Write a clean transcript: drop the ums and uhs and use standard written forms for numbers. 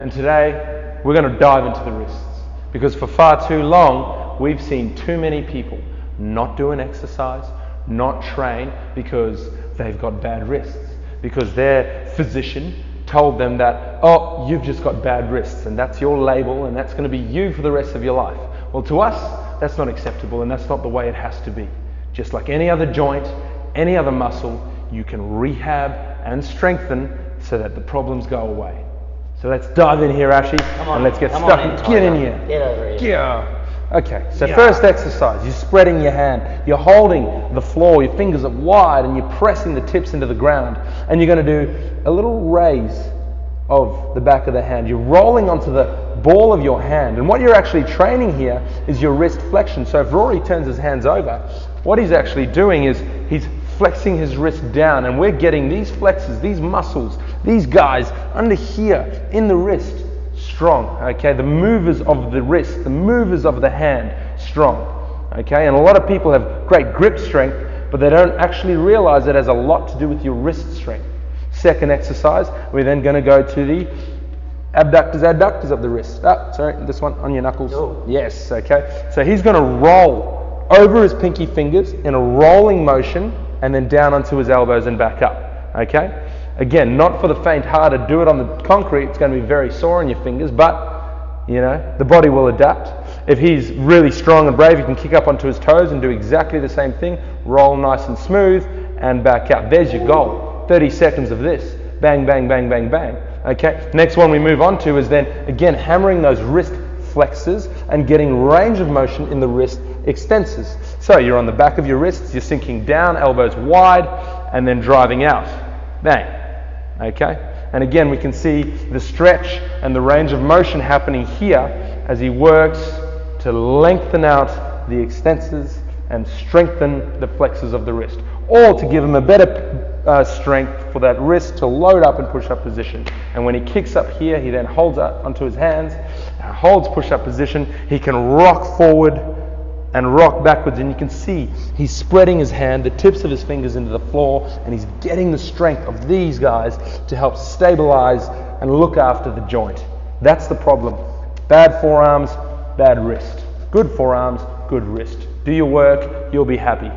And today we're going to dive into the wrists, because for far too long we've seen too many people not do an exercise, not train, because they've got bad wrists, because their physician told them that, oh, you've just got bad wrists and that's your label and that's going to be you for the rest of your life. Well, to us that's not acceptable, and that's not the way it has to be. Just like any other joint, any other muscle, you can rehab and strengthen so that the problems go away. So let's dive in here, Ashi, and let's get stuck. Get in here. Get over here. Yeah. Okay, so first exercise, you're spreading your hand, you're holding the floor, your fingers are wide, and you're pressing the tips into the ground, and you're going to do a little raise of the back of the hand. You're rolling onto the ball of your hand, and what you're actually training here is your wrist flexion. So if Rory turns his hands over, what he's actually doing is he's flexing his wrist down, and we're getting these flexors, these muscles, these guys under here in the wrist strong. Okay, the movers of the wrist, the movers of the hand strong. Okay, and a lot of people have great grip strength, but they don't actually realize it has a lot to do with your wrist strength. Second exercise, we're then going to go to the adductors of the wrist. This one on your knuckles. Oh. Yes. Okay, so he's going to roll over his pinky fingers in a rolling motion, and then down onto his elbows and back up. Okay, again, not for the faint-hearted. Do it on the concrete, it's going to be very sore on your fingers, but you know, the body will adapt. If he's really strong and brave, he can kick up onto his toes and do exactly the same thing. Roll nice and smooth and back up. There's your goal. 30 seconds of this. Bang, bang, bang, bang, bang. Okay, next one we move on to is then again hammering those wrist flexors and getting range of motion in the wrist extensors. So you're on the back of your wrists, you're sinking down, elbows wide, and then driving out. Bang. Okay? And again, we can see the stretch and the range of motion happening here as he works to lengthen out the extensors and strengthen the flexors of the wrist, all to give him a better strength for that wrist to load up in push-up position. And when he kicks up here, he then holds up onto his hands, holds push-up position. He can rock forward and rock backwards, and you can see he's spreading his hand, the tips of his fingers into the floor, and he's getting the strength of these guys to help stabilize and look after the joint. That's the problem. Bad forearms, bad wrist. Good forearms, good wrist. Do your work, you'll be happy.